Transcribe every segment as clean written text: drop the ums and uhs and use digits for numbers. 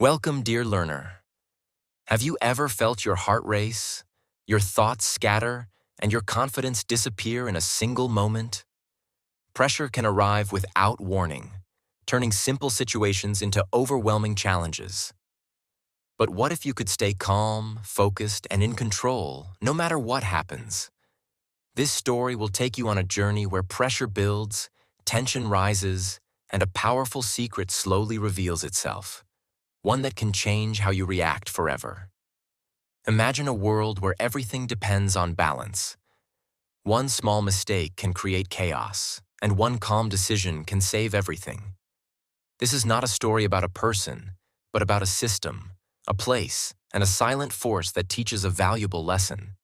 Welcome, dear learner. Have you ever felt your heart race, your thoughts scatter, and your confidence disappear in a single moment? Pressure can arrive without warning, turning simple situations into overwhelming challenges. But what if you could stay calm, focused, and in control, no matter what happens? This story will take you on a journey where pressure builds, tension rises, and a powerful secret slowly reveals itself. One that can change how you react forever. Imagine a world where everything depends on balance. One small mistake can create chaos, and one calm decision can save everything. This is not a story about a person, but about a system, a place, and a silent force that teaches a valuable lesson.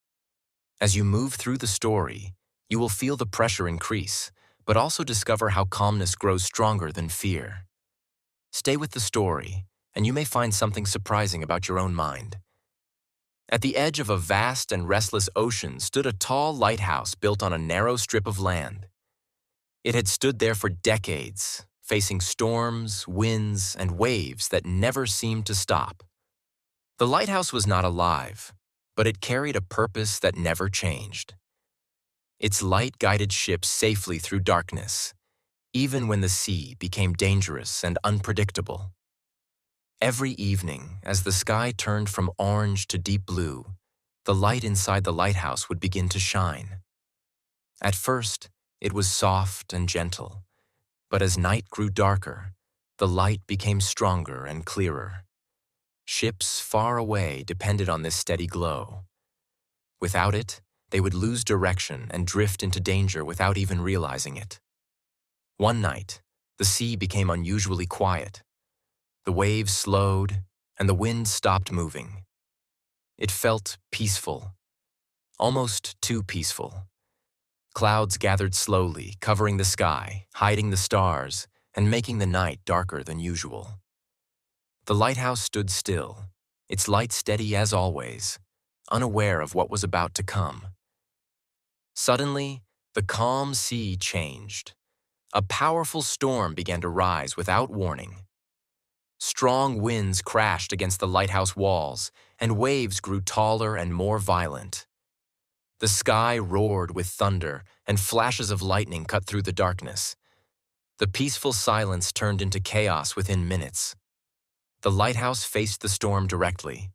As you move through the story, you will feel the pressure increase, but also discover how calmness grows stronger than fear. Stay with the story, and you may find something surprising about your own mind. At the edge of a vast and restless ocean stood a tall lighthouse built on a narrow strip of land. It had stood there for decades, facing storms, winds, and waves that never seemed to stop. The lighthouse was not alive, but it carried a purpose that never changed. Its light guided ships safely through darkness, even when the sea became dangerous and unpredictable. Every evening, as the sky turned from orange to deep blue, the light inside the lighthouse would begin to shine. At first, it was soft and gentle, but as night grew darker, the light became stronger and clearer. Ships far away depended on this steady glow. Without it, they would lose direction and drift into danger without even realizing it. One night, the sea became unusually quiet. The waves slowed, and the wind stopped moving. It felt peaceful, almost too peaceful. Clouds gathered slowly, covering the sky, hiding the stars, and making the night darker than usual. The lighthouse stood still, its light steady as always, unaware of what was about to come. Suddenly, the calm sea changed. A powerful storm began to rise without warning. Strong winds crashed against the lighthouse walls, and waves grew taller and more violent. The sky roared with thunder, and flashes of lightning cut through the darkness. The peaceful silence turned into chaos within minutes. The lighthouse faced the storm directly.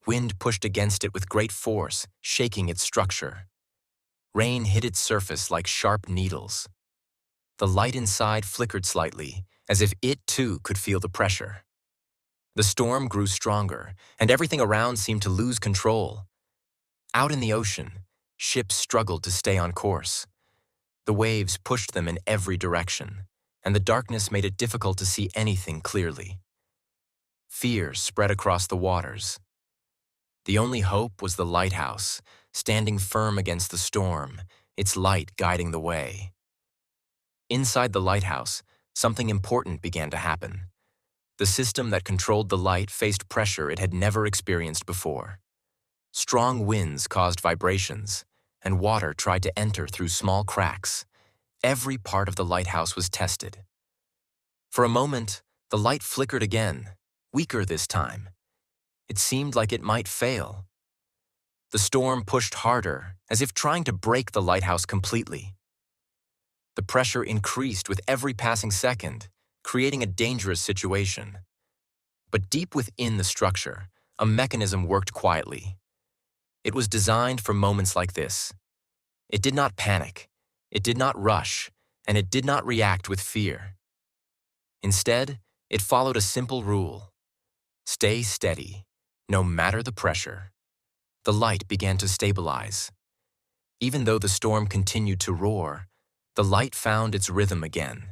Wind pushed against it with great force, shaking its structure. Rain hit its surface like sharp needles. The light inside flickered slightly, as if it too could feel the pressure. The storm grew stronger, and everything around seemed to lose control. Out in the ocean, ships struggled to stay on course. The waves pushed them in every direction, and the darkness made it difficult to see anything clearly. Fear spread across the waters. The only hope was the lighthouse, standing firm against the storm, its light guiding the way. Inside the lighthouse, something important began to happen. The system that controlled the light faced pressure it had never experienced before. Strong winds caused vibrations, and water tried to enter through small cracks. Every part of the lighthouse was tested. For a moment, the light flickered again, weaker this time. It seemed like it might fail. The storm pushed harder, as if trying to break the lighthouse completely. The pressure increased with every passing second, creating a dangerous situation. But deep within the structure, a mechanism worked quietly. It was designed for moments like this. It did not panic, it did not rush, and it did not react with fear. Instead, it followed a simple rule. Stay steady, no matter the pressure. The light began to stabilize. Even though the storm continued to roar, the light found its rhythm again.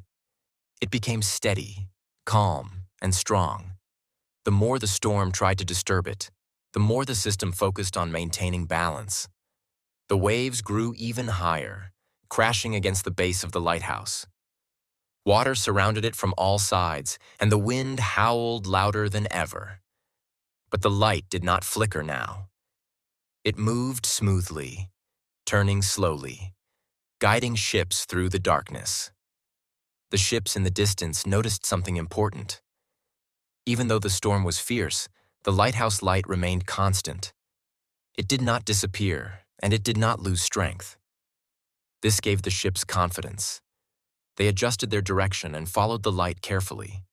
It became steady, calm, and strong. The more the storm tried to disturb it, the more the system focused on maintaining balance. The waves grew even higher, crashing against the base of the lighthouse. Water surrounded it from all sides, and the wind howled louder than ever. But the light did not flicker now. It moved smoothly, turning slowly, guiding ships through the darkness. The ships in the distance noticed something important. Even though the storm was fierce, the lighthouse light remained constant. It did not disappear, and it did not lose strength. This gave the ships confidence. They adjusted their direction and followed the light carefully.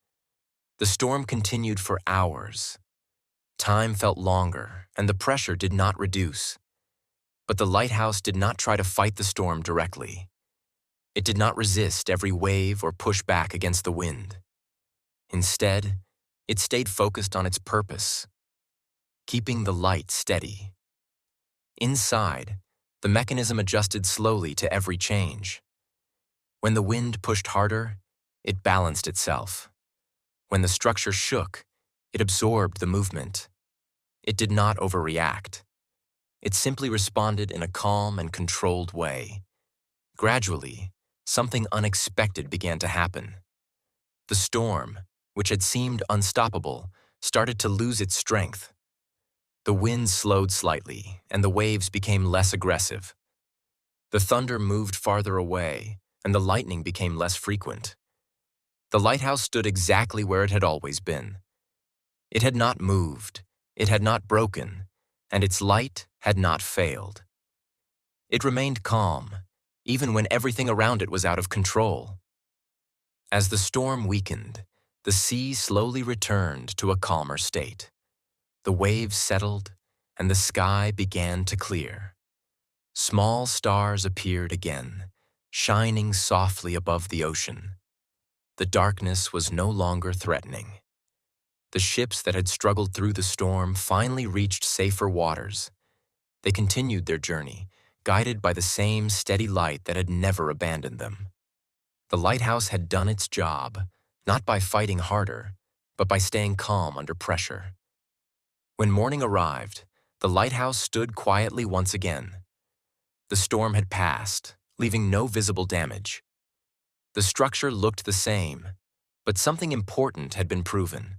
The storm continued for hours. Time felt longer, and the pressure did not reduce. But the lighthouse did not try to fight the storm directly. It did not resist every wave or push back against the wind. Instead, it stayed focused on its purpose, keeping the light steady. Inside, the mechanism adjusted slowly to every change. When the wind pushed harder, it balanced itself. When the structure shook, it absorbed the movement. It did not overreact. It simply responded in a calm and controlled way. Gradually, something unexpected began to happen. The storm, which had seemed unstoppable, started to lose its strength. The wind slowed slightly, and the waves became less aggressive. The thunder moved farther away, and the lightning became less frequent. The lighthouse stood exactly where it had always been. It had not moved, it had not broken, and its light had not failed. It remained calm, even when everything around it was out of control. As the storm weakened, the sea slowly returned to a calmer state. The waves settled, and the sky began to clear. Small stars appeared again, shining softly above the ocean. The darkness was no longer threatening. The ships that had struggled through the storm finally reached safer waters. They continued their journey, guided by the same steady light that had never abandoned them. The lighthouse had done its job, not by fighting harder, but by staying calm under pressure. When morning arrived, the lighthouse stood quietly once again. The storm had passed, leaving no visible damage. The structure looked the same, but something important had been proven.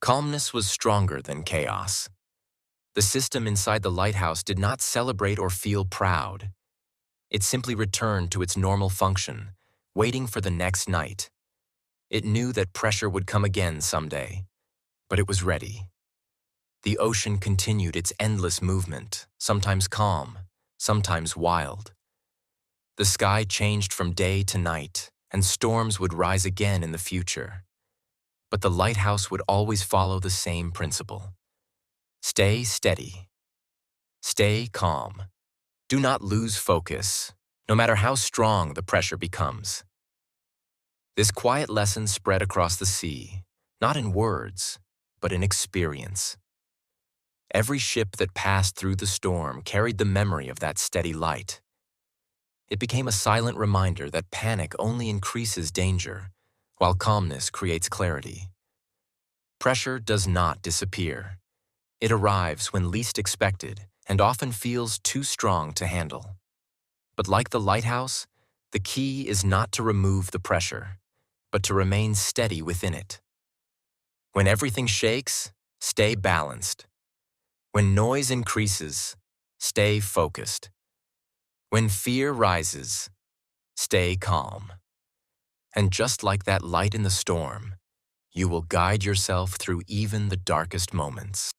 Calmness was stronger than chaos. The system inside the lighthouse did not celebrate or feel proud. It simply returned to its normal function, waiting for the next night. It knew that pressure would come again someday, but it was ready. The ocean continued its endless movement, sometimes calm, sometimes wild. The sky changed from day to night, and storms would rise again in the future. But the lighthouse would always follow the same principle. Stay steady. Stay calm. Do not lose focus, no matter how strong the pressure becomes. This quiet lesson spread across the sea, not in words, but in experience. Every ship that passed through the storm carried the memory of that steady light. It became a silent reminder that panic only increases danger, while calmness creates clarity. Pressure does not disappear. It arrives when least expected and often feels too strong to handle. But like the lighthouse, the key is not to remove the pressure, but to remain steady within it. When everything shakes, stay balanced. When noise increases, stay focused. When fear rises, stay calm. And just like that light in the storm, you will guide yourself through even the darkest moments.